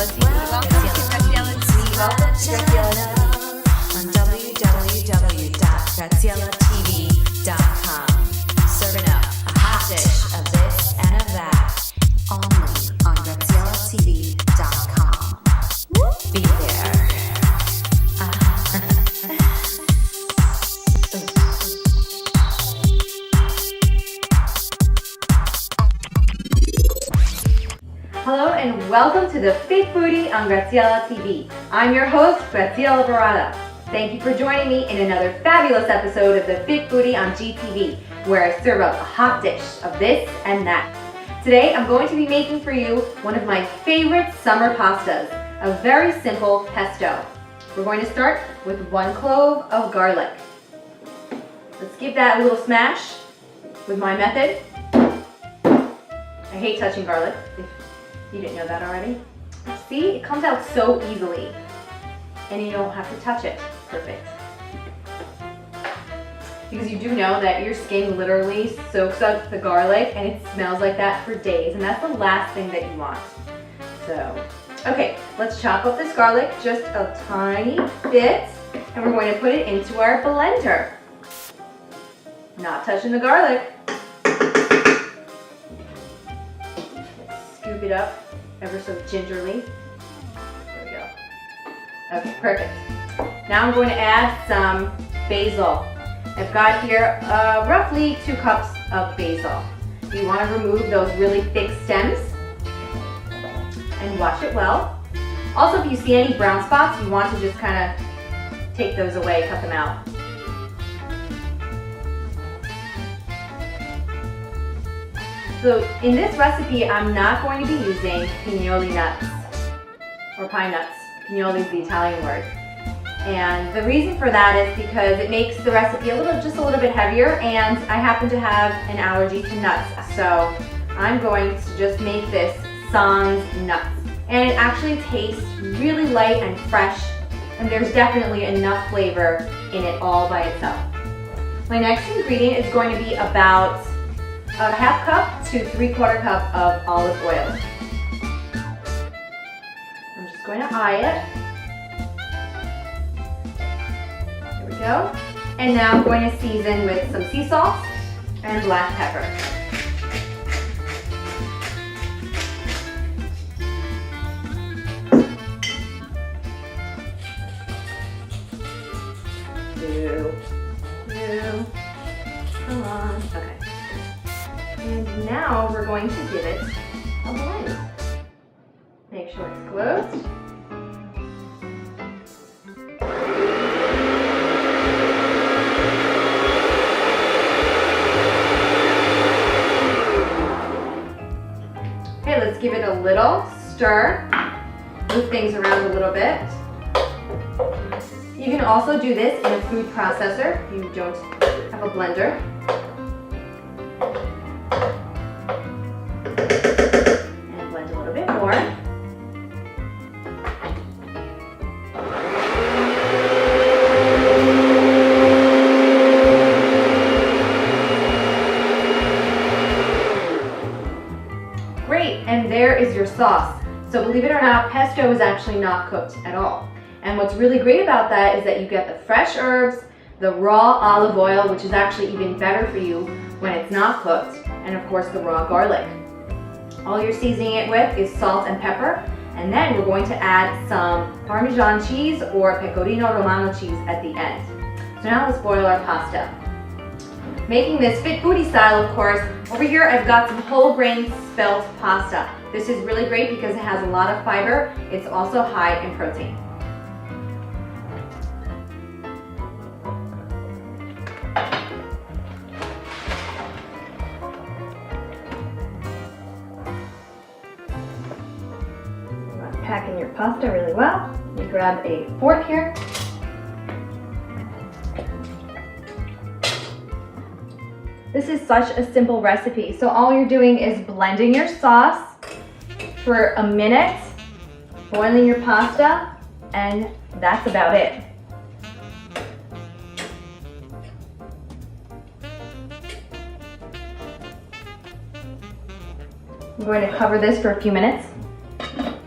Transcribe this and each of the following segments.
Graziella TV. Welcome to Graziella on www.graziellaTV.com. Serving up a hot dish of this and of that, only on GraziellaTV.com. Be there. Hello and welcome to the Fit Foodie on Graziella TV. I'm your host, Graziella Baratta. Thank you for joining me in another fabulous episode of the Fit Foodie on GTV, where I serve up a hot dish of this and that. Today I'm going to be making for you one of my favorite summer pastas, a very simple pesto. We're going to start with 1 clove of garlic. Let's give that a little smash with my method. I hate touching garlic, if you didn't know that already. See, it comes out so easily and you don't have to touch it. Perfect. Because you do know that your skin literally soaks up the garlic and it smells like that for days, and that's the last thing that you want. So, okay, let's chop up this garlic just a tiny bit and we're going to put it into our blender. Not touching the garlic. Scoop it up ever so gingerly. There we go. Okay, perfect. Now I'm going to add some basil. I've got here roughly 2 cups of basil. You want to remove those really thick stems and wash it well. Also, if you see any brown spots, you want to just kind of take those away, cut them out. So in this recipe, I'm not going to be using pinoli nuts or pine nuts. Pinoli is the Italian word. And the reason for that is because it makes the recipe just a little bit heavier, and I happen to have an allergy to nuts. So I'm going to just make this sans nuts. And it actually tastes really light and fresh, and there's definitely enough flavor in it all by itself. My next ingredient is going to be about a 1/2 cup to 3/4 cup of olive oil. I'm just going to eye it. There we go. And now I'm going to season with some sea salt and black pepper. Come on. Okay. And now we're going to give it a blend. Make sure it's closed. Okay, let's give it a little stir. Move things around a little bit. You can also do this in a food processor if you don't have a blender. And blend a little bit more. Great, and there is your sauce. So believe it or not, pesto is actually not cooked at all. And what's really great about that is that you get the fresh herbs, the raw olive oil, which is actually even better for you when it's not cooked, and of course the raw garlic. All you're seasoning it with is salt and pepper, and then we're going to add some Parmesan cheese or Pecorino Romano cheese at the end. So now let's boil our pasta. Making this Fit Foodie style, of course, over here I've got some whole grain spelt pasta. This is really great because it has a lot of fiber. It's also high in protein. Pack in your pasta really well. You grab a fork here. This is such a simple recipe. So all you're doing is blending your sauce for a minute, boiling your pasta, and that's about it. I'm going to cover this for a few minutes.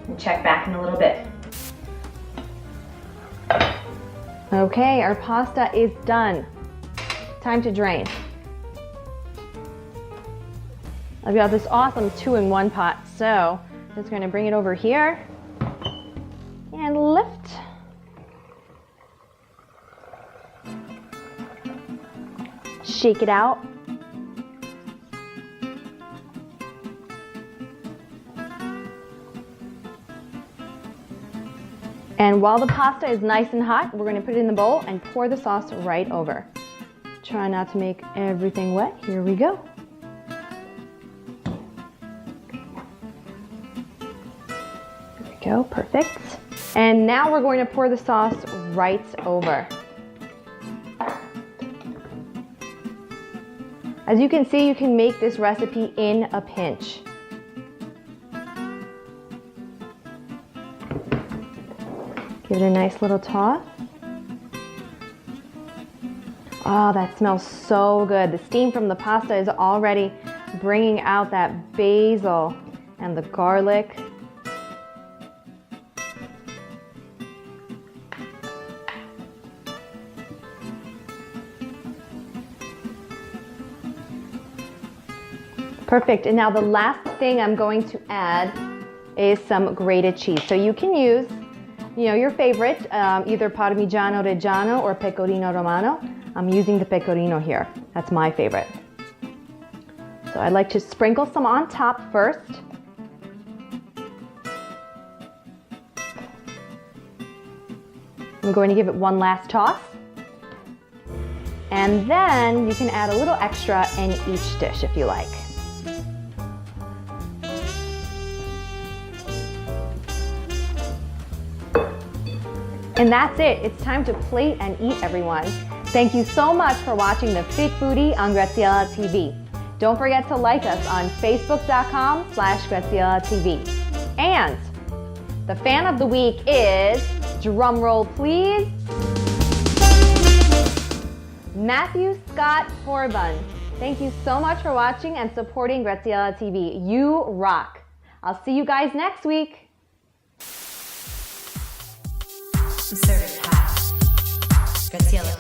and check back in a little bit. Okay, our pasta is done. Time to drain. I've got this awesome 2-in-1 pot, so I'm just going to bring it over here and lift. Shake it out. And while the pasta is nice and hot, we're going to put it in the bowl and pour the sauce right over. Try not to make everything wet. Here we go. There we go, perfect. And now we're going to pour the sauce right over. As you can see, you can make this recipe in a pinch. Give it a nice little toss. Oh, that smells so good. The steam from the pasta is already bringing out that basil and the garlic. Perfect. And now the last thing I'm going to add is some grated cheese. So you can use, your favorite, either Parmigiano Reggiano or Pecorino Romano. I'm using the Pecorino here. That's my favorite. So I'd like to sprinkle some on top first. I'm going to give it one last toss. And then you can add a little extra in each dish if you like. And that's it. It's time to plate and eat, everyone. Thank you so much for watching the Fit Foodie on Graziella TV. Don't forget to like us on facebook.com/Graziella TV. And the fan of the week is, drum roll please, Matthew Scott Horbun. Thank you so much for watching and supporting Graziella TV. You rock. I'll see you guys next week. I'm serving hot. Graziella